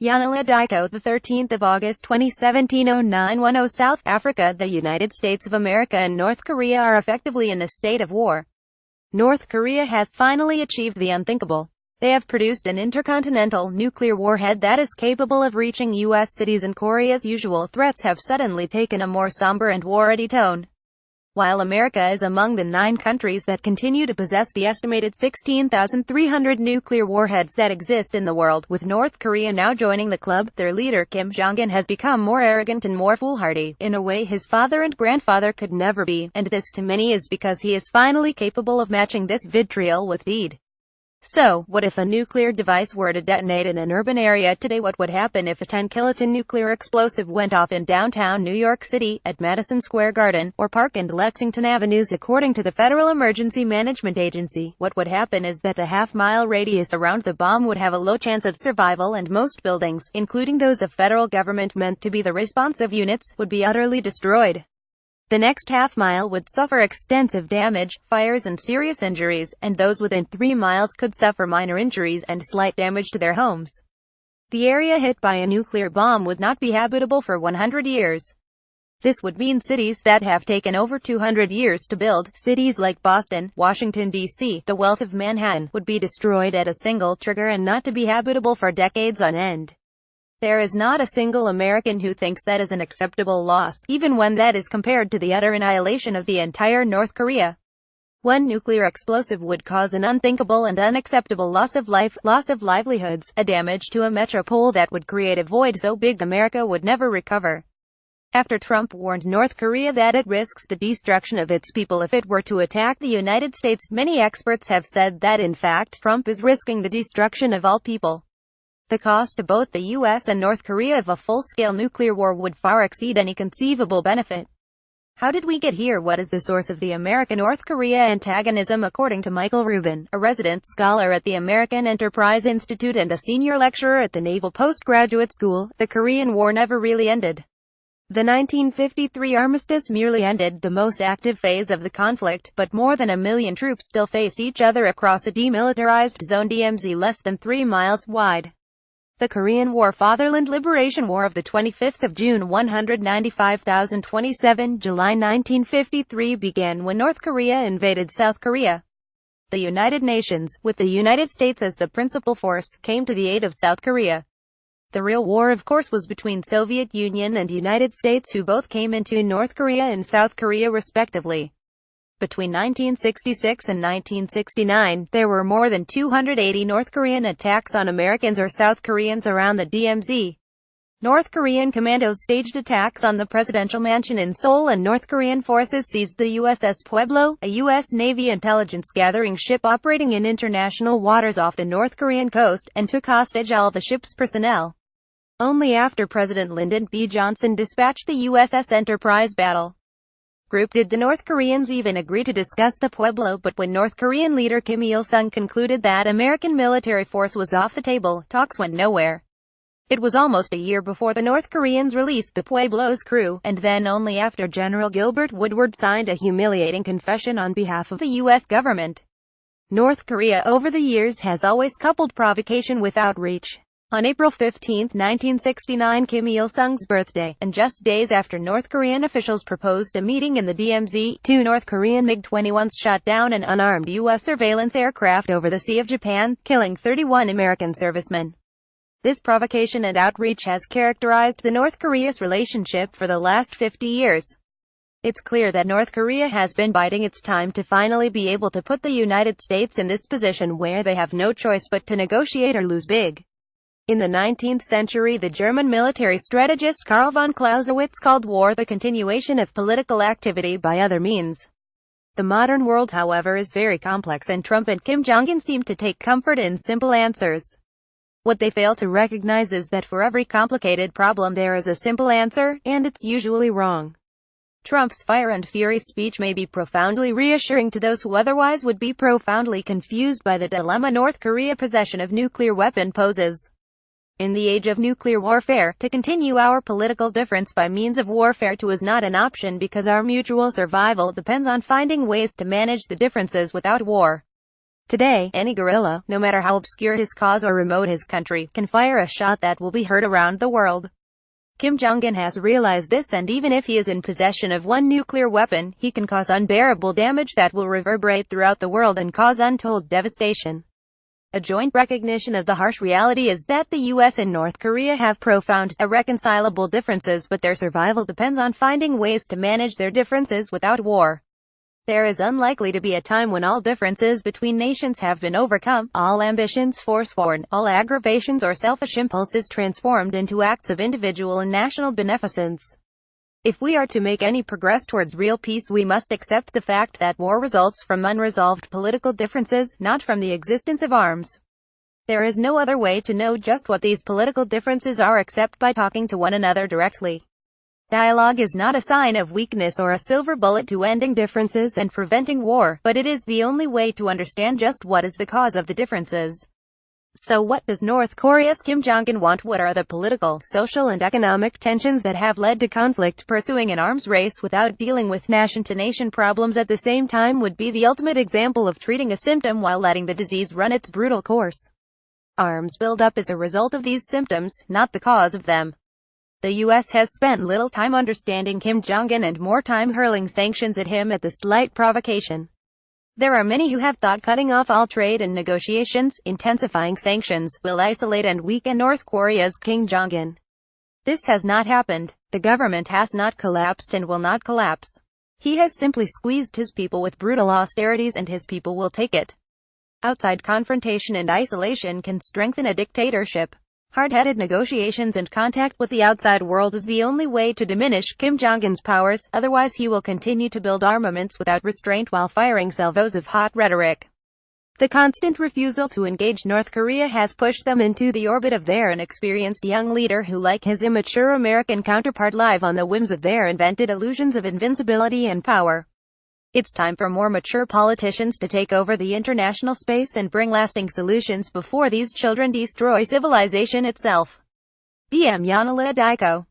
Yanila Diko, the 13th of August 2017, 0910 South Africa. The United States of America and North Korea are effectively in a state of war. North Korea has finally achieved the unthinkable. They have produced an intercontinental nuclear warhead that is capable of reaching U.S. cities, and Korea's usual threats have suddenly taken a more somber and war-ready tone. While America is among the 9 countries that continue to possess the estimated 16,300 nuclear warheads that exist in the world, with North Korea now joining the club, their leader Kim Jong-un has become more arrogant and more foolhardy, in a way his father and grandfather could never be, and this to many is because he is finally capable of matching this vitriol with deed. So, what if a nuclear device were to detonate in an urban area today? What would happen if a 10-kiloton nuclear explosive went off in downtown New York City, at Madison Square Garden, or Park and Lexington Avenues? According to the Federal Emergency Management Agency, what would happen is that the half-mile radius around the bomb would have a low chance of survival, and most buildings, including those of federal government meant to be the responsive units, would be utterly destroyed. The next half-mile would suffer extensive damage, fires and serious injuries, and those within 3 miles could suffer minor injuries and slight damage to their homes. The area hit by a nuclear bomb would not be habitable for 100 years. This would mean cities that have taken over 200 years to build, cities like Boston, Washington, D.C., the wealth of Manhattan, would be destroyed at a single trigger and not to be habitable for decades on end. There is not a single American who thinks that is an acceptable loss, even when that is compared to the utter annihilation of the entire North Korea. One nuclear explosive would cause an unthinkable and unacceptable loss of life, loss of livelihoods, a damage to a metropole that would create a void so big America would never recover. After Trump warned North Korea that it risks the destruction of its people if it were to attack the United States, many experts have said that in fact Trump is risking the destruction of all people. The cost to both the U.S. and North Korea of a full-scale nuclear war would far exceed any conceivable benefit. How did we get here? What is the source of the America-North Korea antagonism? According to Michael Rubin, a resident scholar at the American Enterprise Institute and a senior lecturer at the Naval Postgraduate School, the Korean War never really ended. The 1953 armistice merely ended the most active phase of the conflict, but more than 1 million troops still face each other across a demilitarized zone DMZ less than 3 miles wide. The Korean War, Fatherland Liberation War of the 25th of June 195,027 July 1953 began when North Korea invaded South Korea. The United Nations, with the United States as the principal force, came to the aid of South Korea. The real war, of course, was between Soviet Union and United States, who both came into North Korea and South Korea respectively. Between 1966 and 1969, there were more than 280 North Korean attacks on Americans or South Koreans around the DMZ. North Korean commandos staged attacks on the presidential mansion in Seoul, and North Korean forces seized the USS Pueblo, a U.S. Navy intelligence-gathering ship operating in international waters off the North Korean coast, and took hostage all the ship's personnel. Only after President Lyndon B. Johnson dispatched the USS Enterprise battle group did the North Koreans even agree to discuss the Pueblo, but when North Korean leader Kim Il-sung concluded that American military force was off the table, talks went nowhere. It was almost a year before the North Koreans released the Pueblo's crew, and then only after General Gilbert Woodward signed a humiliating confession on behalf of the U.S. government. North Korea over the years has always coupled provocation with outreach. On April 15, 1969, Kim Il-sung's birthday, and just days after North Korean officials proposed a meeting in the DMZ, 2 North Korean MiG-21s shot down an unarmed U.S. surveillance aircraft over the Sea of Japan, killing 31 American servicemen. This provocation and outreach has characterized the North Korea's relationship for the last 50 years. It's clear that North Korea has been biding its time to finally be able to put the United States in this position where they have no choice but to negotiate or lose big. In the 19th century, the German military strategist Karl von Clausewitz called war the continuation of political activity by other means. The modern world, however, is very complex, and Trump and Kim Jong-un seem to take comfort in simple answers. What they fail to recognize is that for every complicated problem there is a simple answer, and it's usually wrong. Trump's fire and fury speech may be profoundly reassuring to those who otherwise would be profoundly confused by the dilemma North Korea's possession of nuclear weapon poses. In the age of nuclear warfare, to continue our political difference by means of warfare is not an option, because our mutual survival depends on finding ways to manage the differences without war. Today, any guerrilla, no matter how obscure his cause or remote his country, can fire a shot that will be heard around the world. Kim Jong-un has realized this, and even if he is in possession of one nuclear weapon, he can cause unbearable damage that will reverberate throughout the world and cause untold devastation. A joint recognition of the harsh reality is that the US and North Korea have profound, irreconcilable differences, but their survival depends on finding ways to manage their differences without war. There is unlikely to be a time when all differences between nations have been overcome, all ambitions forsworn, all aggravations or selfish impulses transformed into acts of individual and national beneficence. If we are to make any progress towards real peace, we must accept the fact that war results from unresolved political differences, not from the existence of arms. There is no other way to know just what these political differences are except by talking to one another directly. Dialogue is not a sign of weakness or a silver bullet to ending differences and preventing war, but it is the only way to understand just what is the cause of the differences. So what does North Korea's Kim Jong-un want? What are the political, social and economic tensions that have led to conflict? Pursuing an arms race without dealing with nation-to-nation problems at the same time would be the ultimate example of treating a symptom while letting the disease run its brutal course. Arms buildup is a result of these symptoms, not the cause of them. The U.S. has spent little time understanding Kim Jong-un and more time hurling sanctions at him at the slight provocation. There are many who have thought cutting off all trade and negotiations, intensifying sanctions, will isolate and weaken North Korea's Kim Jong-un. This has not happened. The government has not collapsed and will not collapse. He has simply squeezed his people with brutal austerities, and his people will take it. Outside confrontation and isolation can strengthen a dictatorship. Hard-headed negotiations and contact with the outside world is the only way to diminish Kim Jong-un's powers, otherwise he will continue to build armaments without restraint while firing salvos of hot rhetoric. The constant refusal to engage North Korea has pushed them into the orbit of their inexperienced young leader who, like his immature American counterpart, live on the whims of their invented illusions of invincibility and power. It's time for more mature politicians to take over the international space and bring lasting solutions before these children destroy civilization itself. DM Yanala Daiko.